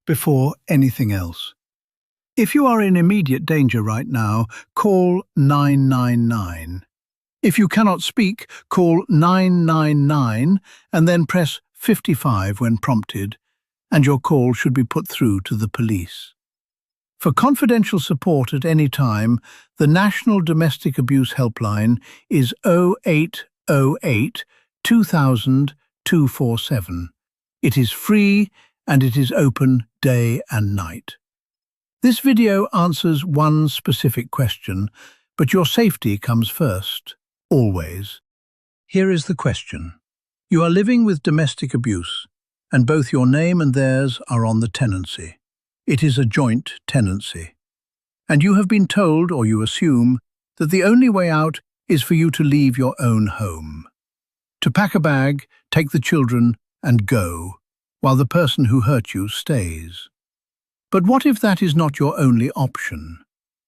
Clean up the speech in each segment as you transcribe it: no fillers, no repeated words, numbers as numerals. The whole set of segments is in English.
before anything else. If you are in immediate danger right now, call 999. If you cannot speak, call 999 and then press 55 when prompted, and your call should be put through to the police. For confidential support at any time, the National Domestic Abuse Helpline is 0808 2000 247. It is free and it is open day and night. This video answers one specific question, but your safety comes first, always. Here is the question. You are living with domestic abuse, and both your name and theirs are on the tenancy. It is a joint tenancy. And you have been told, or you assume, that the only way out is for you to leave your own home. To pack a bag, take the children, and go, while the person who hurt you stays. But what if that is not your only option?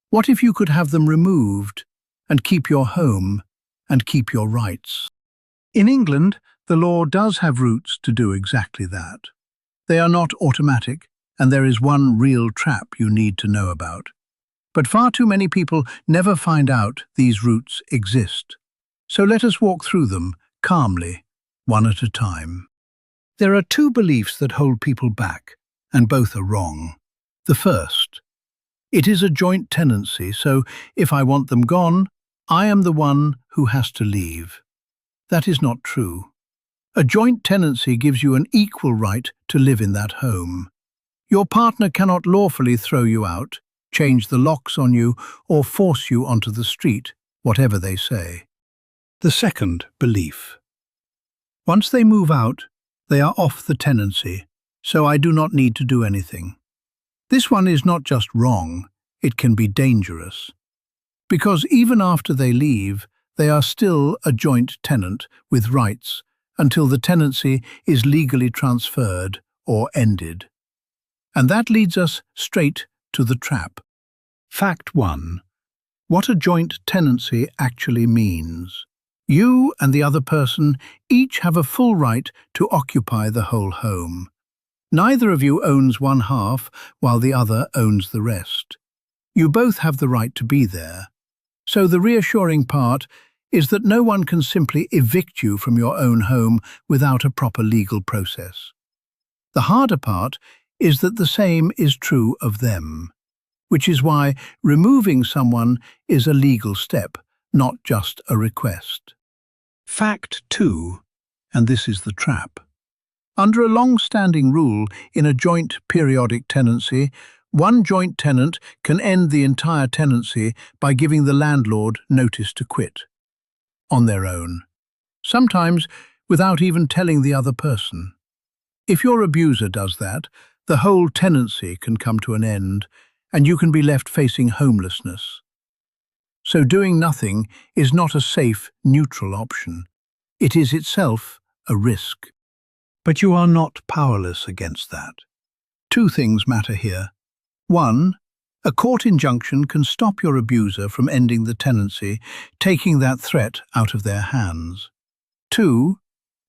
What if you could have them removed, and keep your home, and keep your rights? In England, the law does have routes to do exactly that. They are not automatic, and there is one real trap you need to know about. But far too many people never find out these routes exist. So let us walk through them calmly, one at a time. There are two beliefs that hold people back, and both are wrong. The first, it is a joint tenancy, so if I want them gone, I am the one who has to leave. That is not true. A joint tenancy gives you an equal right to live in that home. Your partner cannot lawfully throw you out, change the locks on you, or force you onto the street, whatever they say. The second belief. Once they move out, they are off the tenancy, so I do not need to do anything. This one is not just wrong, it can be dangerous. Because even after they leave, they are still a joint tenant with rights until the tenancy is legally transferred or ended. And that leads us straight to the trap. Fact 1. What a joint tenancy actually means. You and the other person each have a full right to occupy the whole home. Neither of you owns one half while the other owns the rest. You both have the right to be there. So the reassuring part is that no one can simply evict you from your own home without a proper legal process. The harder part is that the same is true of them, which is why removing someone is a legal step, not just a request. Fact 2, and this is the trap. Under a long-standing rule in a joint periodic tenancy, one joint tenant can end the entire tenancy by giving the landlord notice to quit, on their own, sometimes without even telling the other person. If your abuser does that, the whole tenancy can come to an end, and you can be left facing homelessness. So doing nothing is not a safe, neutral option. It is itself a risk. But you are not powerless against that. Two things matter here. 1. A court injunction can stop your abuser from ending the tenancy, taking that threat out of their hands. 2.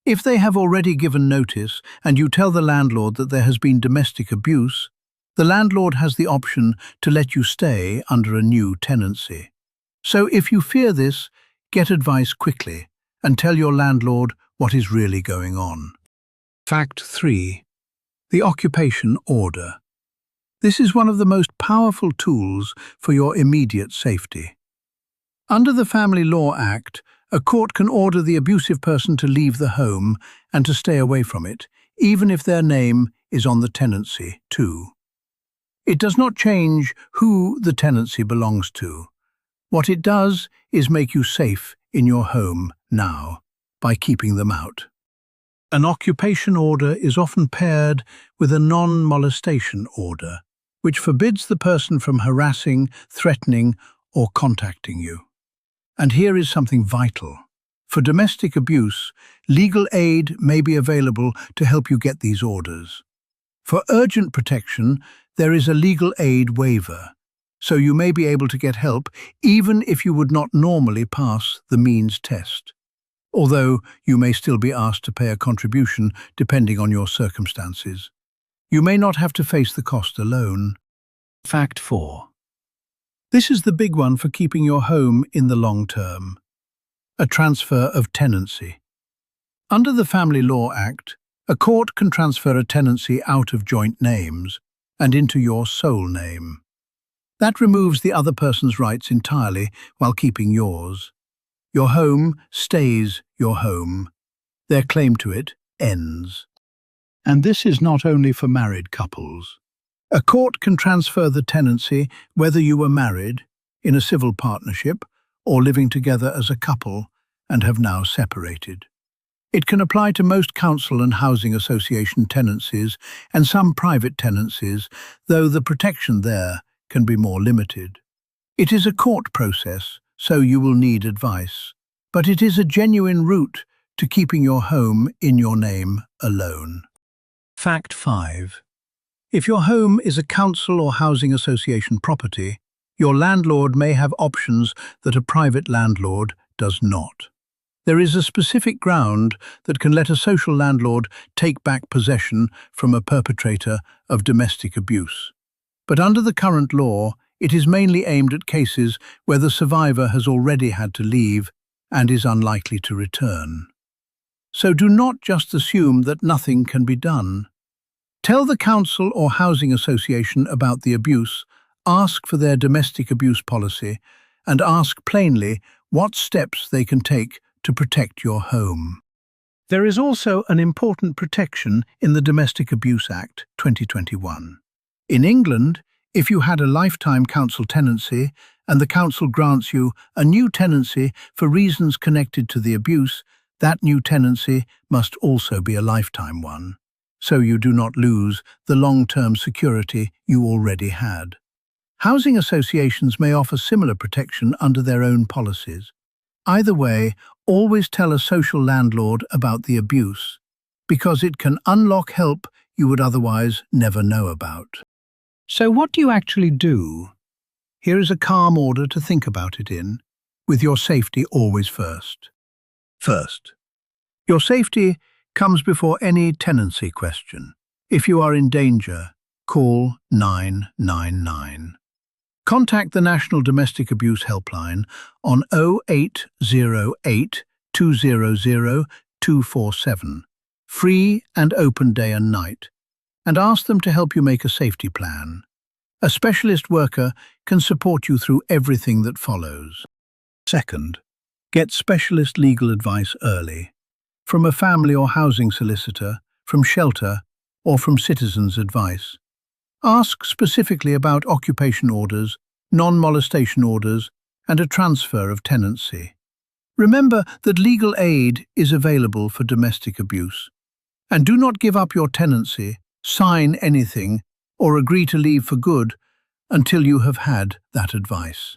If they have already given notice and you tell the landlord that there has been domestic abuse, the landlord has the option to let you stay under a new tenancy. So if you fear this, get advice quickly and tell your landlord what is really going on. Fact 3. The occupation order. This is one of the most powerful tools for your immediate safety. Under the Family Law Act, a court can order the abusive person to leave the home and to stay away from it, even if their name is on the tenancy too. It does not change who the tenancy belongs to. What it does is make you safe in your home now by keeping them out. An occupation order is often paired with a non-molestation order, which forbids the person from harassing, threatening, or contacting you. And here is something vital. For domestic abuse, legal aid may be available to help you get these orders. For urgent protection, there is a legal aid waiver, so you may be able to get help even if you would not normally pass the means test, although you may still be asked to pay a contribution depending on your circumstances. You may not have to face the cost alone. Fact 4. This is the big one for keeping your home in the long term. A transfer of tenancy. Under the Family Law Act, a court can transfer a tenancy out of joint names and into your sole name. That removes the other person's rights entirely while keeping yours. Your home stays your home. Their claim to it ends. And this is not only for married couples. A court can transfer the tenancy whether you were married, in a civil partnership, or living together as a couple and have now separated. It can apply to most council and housing association tenancies and some private tenancies, though the protection there can be more limited. It is a court process, so you will need advice. But it is a genuine route to keeping your home in your name alone. Fact 5. If your home is a council or housing association property, your landlord may have options that a private landlord does not. There is a specific ground that can let a social landlord take back possession from a perpetrator of domestic abuse. But under the current law, it is mainly aimed at cases where the survivor has already had to leave and is unlikely to return. So do not just assume that nothing can be done. Tell the council or housing association about the abuse, ask for their domestic abuse policy, and ask plainly what steps they can take to protect your home. There is also an important protection in the Domestic Abuse Act 2021. In England, if you had a lifetime council tenancy and the council grants you a new tenancy for reasons connected to the abuse, that new tenancy must also be a lifetime one, so you do not lose the long-term security you already had. Housing associations may offer similar protection under their own policies. Either way, always tell a social landlord about the abuse, because it can unlock help you would otherwise never know about. So what do you actually do? Here is a calm order to think about it in, with your safety always first. First, your safety comes before any tenancy question. If you are in danger, call 999. Contact the National Domestic Abuse Helpline on 0808 200 247, free and open day and night, and ask them to help you make a safety plan. A specialist worker can support you through everything that follows. Second, get specialist legal advice early, from a family or housing solicitor, from shelter, or from Citizens Advice. Ask specifically about occupation orders, non-molestation orders, and a transfer of tenancy. Remember that legal aid is available for domestic abuse. And do not give up your tenancy, sign anything, or agree to leave for good until you have had that advice.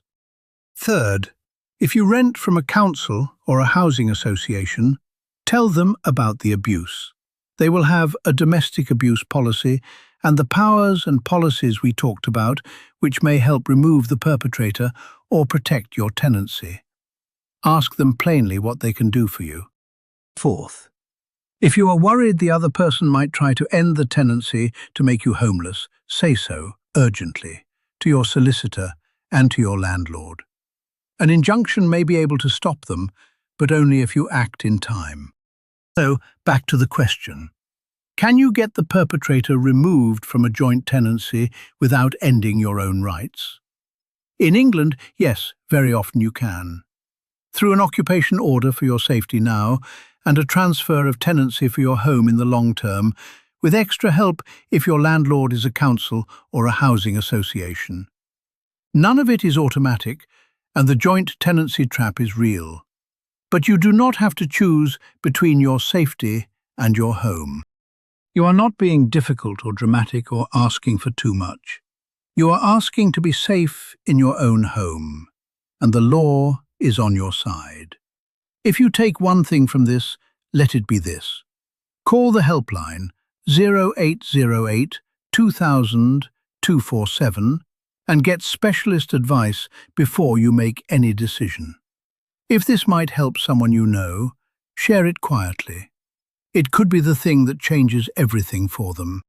Third, if you rent from a council or a housing association, tell them about the abuse. They will have a domestic abuse policy and the powers and policies we talked about, which may help remove the perpetrator or protect your tenancy. Ask them plainly what they can do for you. Fourth, if you are worried the other person might try to end the tenancy to make you homeless, say so, urgently, to your solicitor and to your landlord. An injunction may be able to stop them, but only if you act in time. So, back to the question. Can you get the perpetrator removed from a joint tenancy without ending your own rights? In England, yes, very often you can. Through an occupation order for your safety now, and a transfer of tenancy for your home in the long term, with extra help if your landlord is a council or a housing association. None of it is automatic, and the joint tenancy trap is real. But you do not have to choose between your safety and your home. You are not being difficult or dramatic or asking for too much. You are asking to be safe in your own home, and the law is on your side. If you take one thing from this, let it be this. Call the helpline 0808 2000 247 and get specialist advice before you make any decision. If this might help someone you know, share it quietly. It could be the thing that changes everything for them.